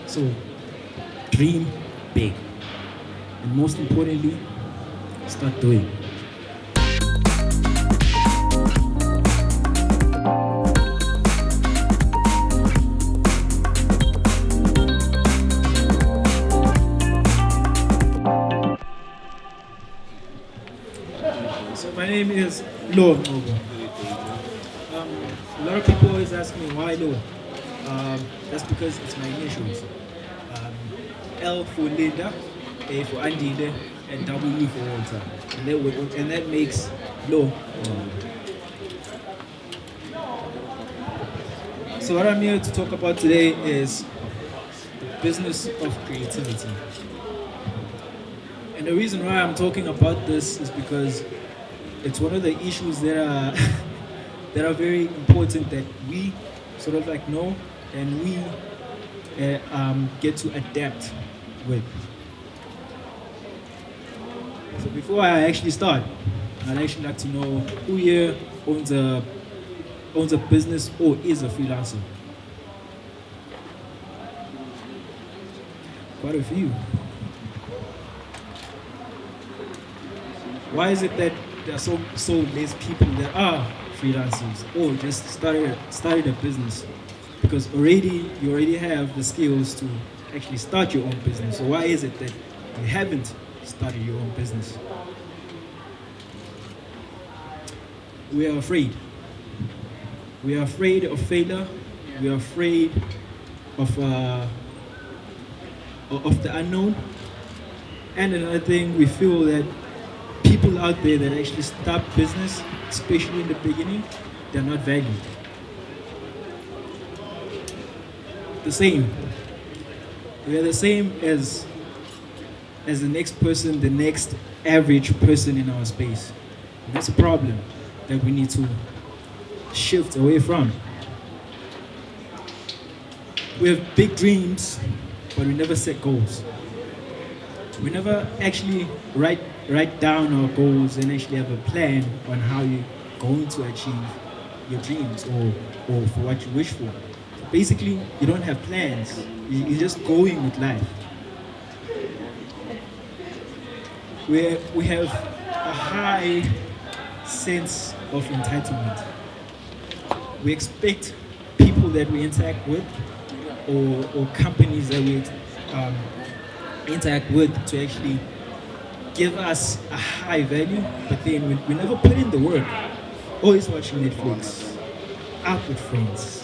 So dream big. And most importantly, start doing. So my name is LAW Ngcobo. A lot of people always ask me why Law. That's because it's my initials. Um, L for Linda, A for Andile, and W for Walter. And that makes Law. So what I'm here to talk about today is the business of creativity. And the reason why I'm talking about this is because it's one of the issues that are that are very important that we sort of like know and we get to adapt with. So before I actually start, I'd actually like to know who here owns a business or is a freelancer. Quite a few. Why is it that there are so less people that are freelancers or just started a business? Because you already have the skills to actually start your own business. So why is it that you haven't started your own business? We are afraid. We are afraid of failure. We are afraid of the unknown. And another thing, we feel that people out there that actually start business, especially in the beginning, they're not valued. The same. We are the same as the next person, the next average person in our space. And that's a problem that we need to shift away from. We have big dreams, but we never set goals. We never actually write down our goals and actually have a plan on how you're going to achieve your dreams or for what you wish for. Basically, you don't have plans. You're just going with life. We have a high sense of entitlement. We expect people that we interact with or companies that we interact with to actually give us a high value, but then we never put in the work. Always watching Netflix, out with friends,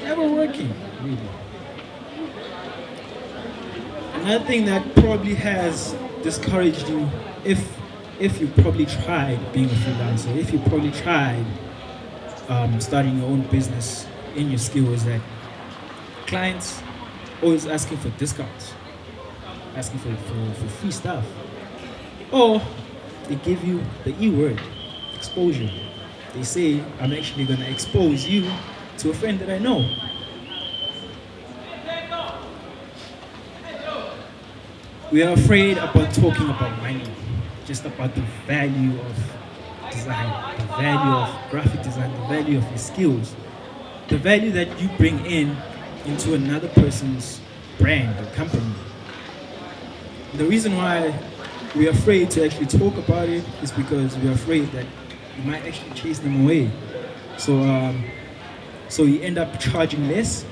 never working, really. Another thing that probably has discouraged you, if you probably tried being a freelancer, if you probably tried starting your own business in your skill, is that clients always asking for discounts, asking for free stuff. Or they give you the E word, exposure. They say, I'm actually going to expose you to a friend that I know. We are afraid about talking about money, just about the value of design, the value of graphic design, the value of your skills, the value that you bring into another person's brand or company. The reason why we're afraid to actually talk about it is because we're afraid that you might actually chase them away. So you end up charging less,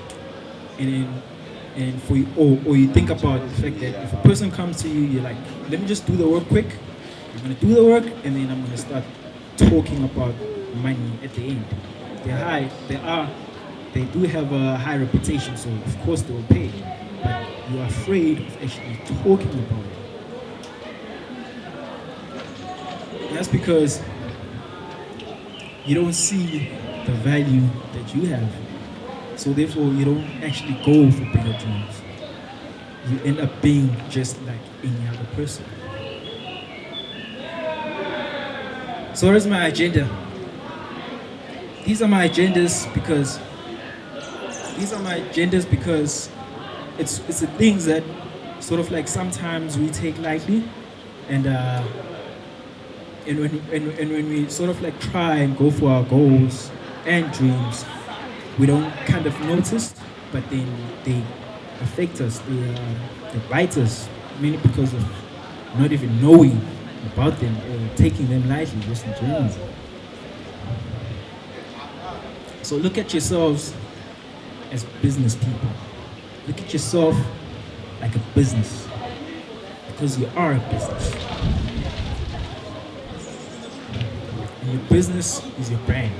and or you think about the fact that if a person comes to you, you're like, let me just do the work quick. I'm gonna do the work, and then I'm gonna start talking about money at the end. They do have a high reputation, so of course they will pay. But you're afraid of actually talking about it. That's because you don't see the value that you have. So therefore, you don't actually go for bigger dreams. You end up being just like any other person. So what is my agenda? These are my agendas because it's the things that sort of like sometimes we take lightly, and when we sort of like try and go for our goals and dreams, we don't kind of notice, but then affect us, they bite us, mainly because of not even knowing about them or taking them lightly, just in general. So look at yourselves as business people. Look at yourself like a business, because you are a business. And your business is your brand.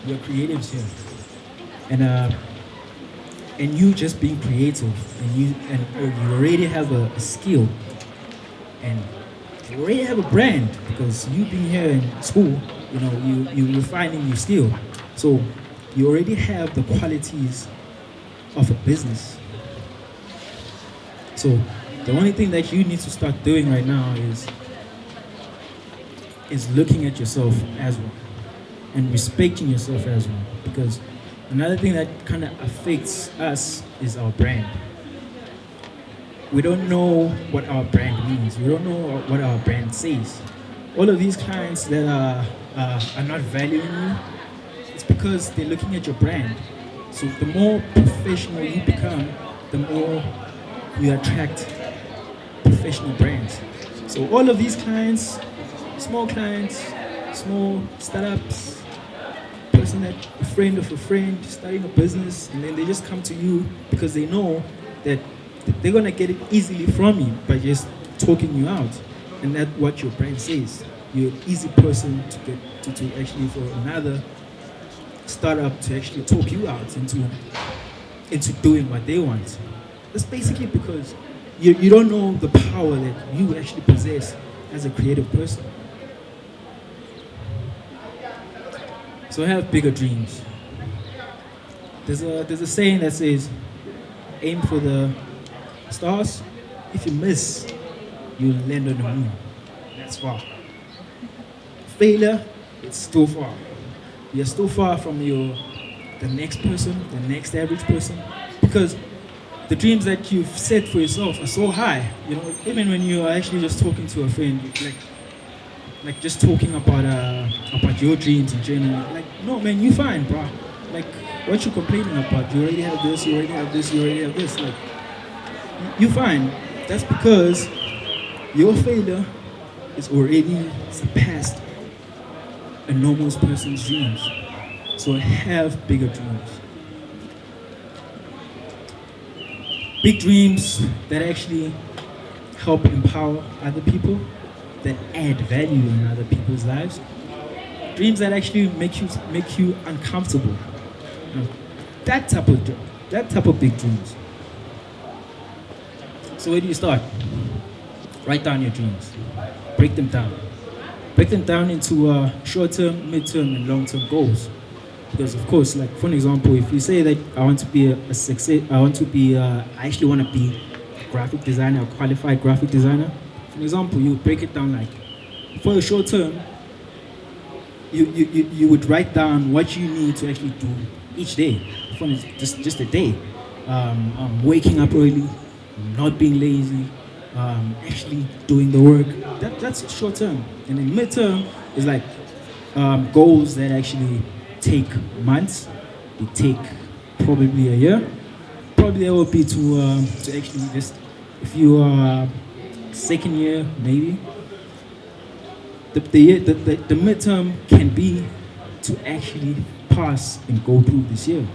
You're creatives here. And and you just being creative, and you already have a skill, and you already have a brand, because you being here in school, you're refining your skill. So you already have the qualities of a business. So the only thing that you need to start doing right now is looking at yourself as one and respecting yourself as one. Because another thing that kind of affects us is our brand. We don't know what our brand means. We don't know what our brand says. All of these clients that are not valuing you, it's because they're looking at your brand. So the more professional you become, the more you attract professional brands. So all of these clients, small startups, person that a friend of a friend starting a business, and then they just come to you because they know that they're gonna get it easily from you by just talking you out, and that's what your brand says. You're an easy person to get to actually, for another startup to actually talk you out into doing what they want. That's basically because you don't know the power that you actually possess as a creative person. So have bigger dreams. There's a saying that says, aim for the stars. If you miss, you'll land on the moon. That's far. Failure, it's still far. You're still far from the next person, the next average person, because the dreams that you've set for yourself are so high. Even when you are actually just talking to a friend, like just talking about your dreams in general. Like, no man, you fine, bro. Like, what you complaining about? You already have this. You already have this. You already have this. Like, you fine. That's because your failure is already surpassed a normal person's dreams. So have bigger dreams. Big dreams that actually help empower other people, that add value in other people's lives. Dreams that actually make you uncomfortable. That type of big dreams. So where do you start? Write down your dreams. Break them down. Break them down into short-term, mid-term, and long-term goals. Because of course, like for an example, if you say that I want to be a success, I actually want to be a graphic designer, a qualified graphic designer. For example, you would break it down like, for a short term, you would write down what you need to actually do each day. For just a day. Waking up early, not being lazy, actually doing the work. That's short term. And then mid term is like goals that actually take months. They take probably a year. Probably that would be to actually just, if you are second year maybe, the midterm can be to actually pass and go through this year,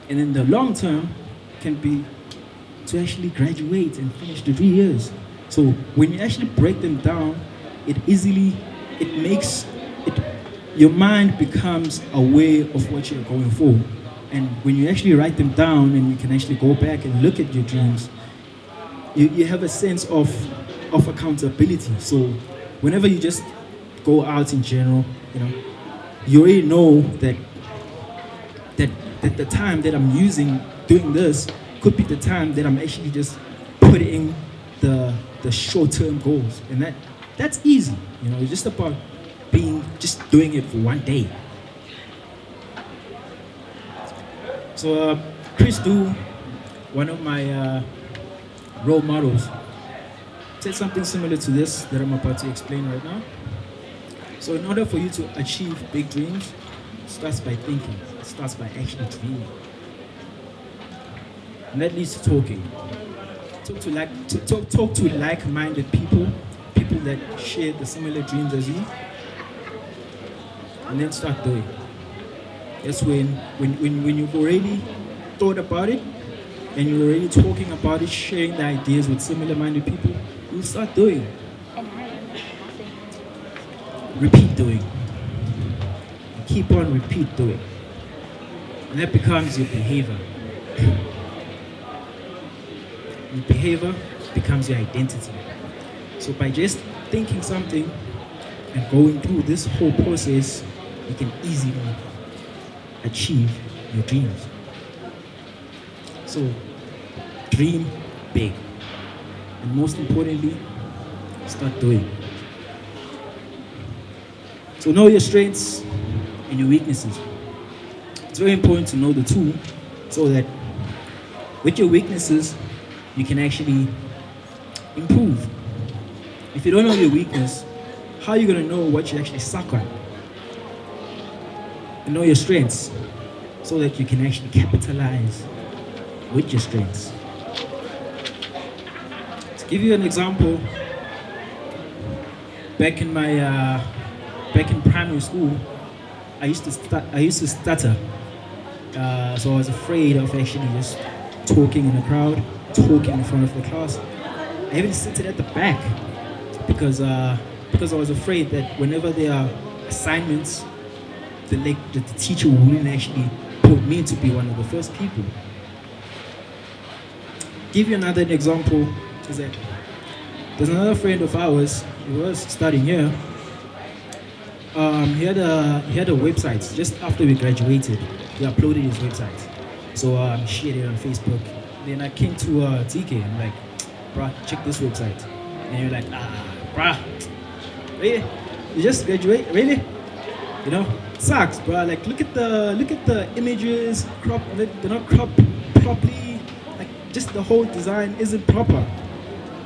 and then the long term can be to actually graduate and finish the 3 years. So when you actually break them down, it makes it, your mind becomes aware of what you're going for. And when you actually write them down and you can actually go back and look at your dreams, you have a sense of accountability. So whenever you just go out in general, you already know that the time that I'm using doing this could be the time that I'm actually just putting the short-term goals, and that's easy. It's just about just doing it for one day. So Chris Du, one of my role models, said something similar to this that I'm about to explain right now. So in order for you to achieve big dreams, it starts by thinking. It starts by actually dreaming. And that leads to talking. Talk to like-minded people, people that share the similar dreams as you, and then start doing. That's when you've already thought about it and you're already talking about it, sharing the ideas with similar-minded people, you'll start doing. Repeat doing. Keep on repeat doing. And that becomes your behavior. Your behavior becomes your identity. So by just thinking something and going through this whole process, you can easily achieve your dreams. So dream big. And most importantly, start doing. So know your strengths and your weaknesses. It's very important to know the two so that with your weaknesses, you can actually improve. If you don't know your weakness, how are you going to know what you actually suck on? And know your strengths so that you can actually capitalize with your strengths. To give you an example, back in primary school, I used to stutter. So I was afraid of actually just talking in a crowd, talking in front of the class. I even sit at the back because I was afraid that whenever there are assignments, the teacher wouldn't actually put me to be one of the first people. Give you another example is that there's another friend of ours. He was studying here. He had a website just after we graduated. He uploaded his website, so shared it on Facebook. Then I came to TK. I'm like, bruh, check this website. And you're like, bruh, really? You just graduate, really? You know, it sucks, bruh. Like, look at the images, they're not cropped properly. Like, just the whole design isn't proper.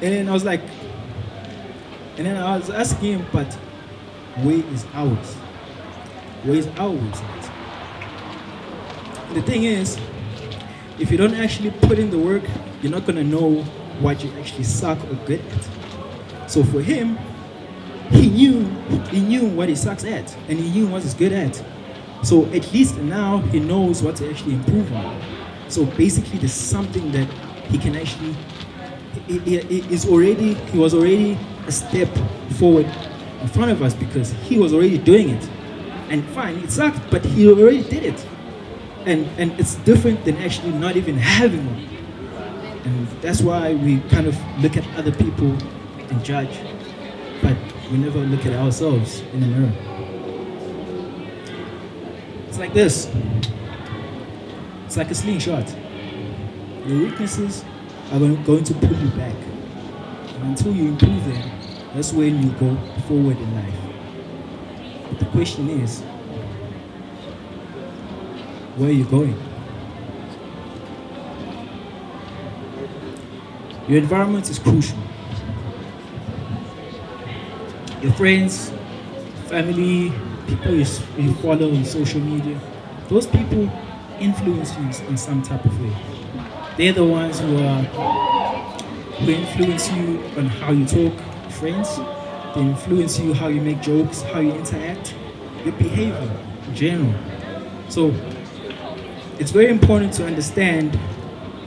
And then I was asking him, but where is ours? Where is our website? The thing is, if you don't actually put in the work, you're not gonna know what you actually suck or good at. So for him, he knew what he sucks at, and he knew what he's good at. So at least now he knows what to actually improve on. So basically, there's something that he can actually. He was already a step forward in front of us because he was already doing it. And fine, it sucked, but he already did it. And it's different than actually not even having one. And that's why we kind of look at other people and judge, but we never look at ourselves in the mirror. It's like this. It's like a slingshot. Your weaknesses are going to pull you back. And until you improve them, that's when you go forward in life. But the question is, where are you going? Your environment is crucial. Your friends, family, people you follow on social media, those people influence you in some type of way. They're the ones who influence you on how you talk, friends. They influence you how you make jokes, how you interact, your behavior in general. So it's very important to understand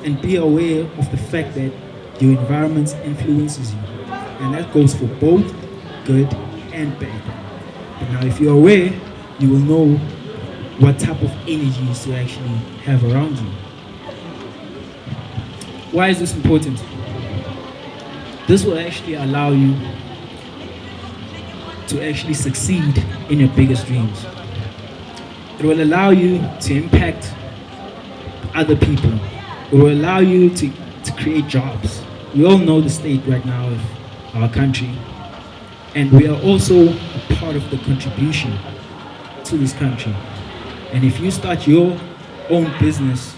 and be aware of the fact that your environment influences you. And that goes for both good and bad. But now if you're aware, you will know what type of energies to actually have around you. Why is this important? This will actually allow you to actually succeed in your biggest dreams. It will allow you to impact other people. It will allow you to create jobs. We all know the state right now of our country, and we are also a part of the contribution to this country. And if you start your own business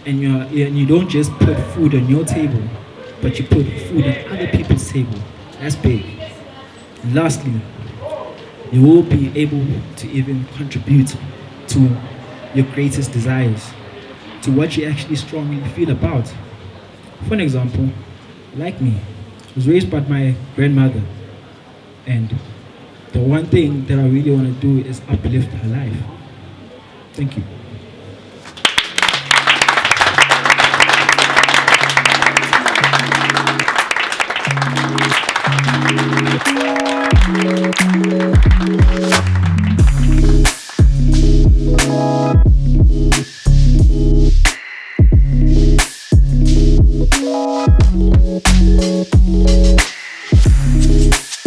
and you don't just put food on your table, but you put food on other people's table, that's big. And lastly, you will be able to even contribute to your greatest desires, to what you actually strongly feel about. For an example, like me, I was raised by my grandmother, and the one thing that I really want to do is uplift her life. Thank you.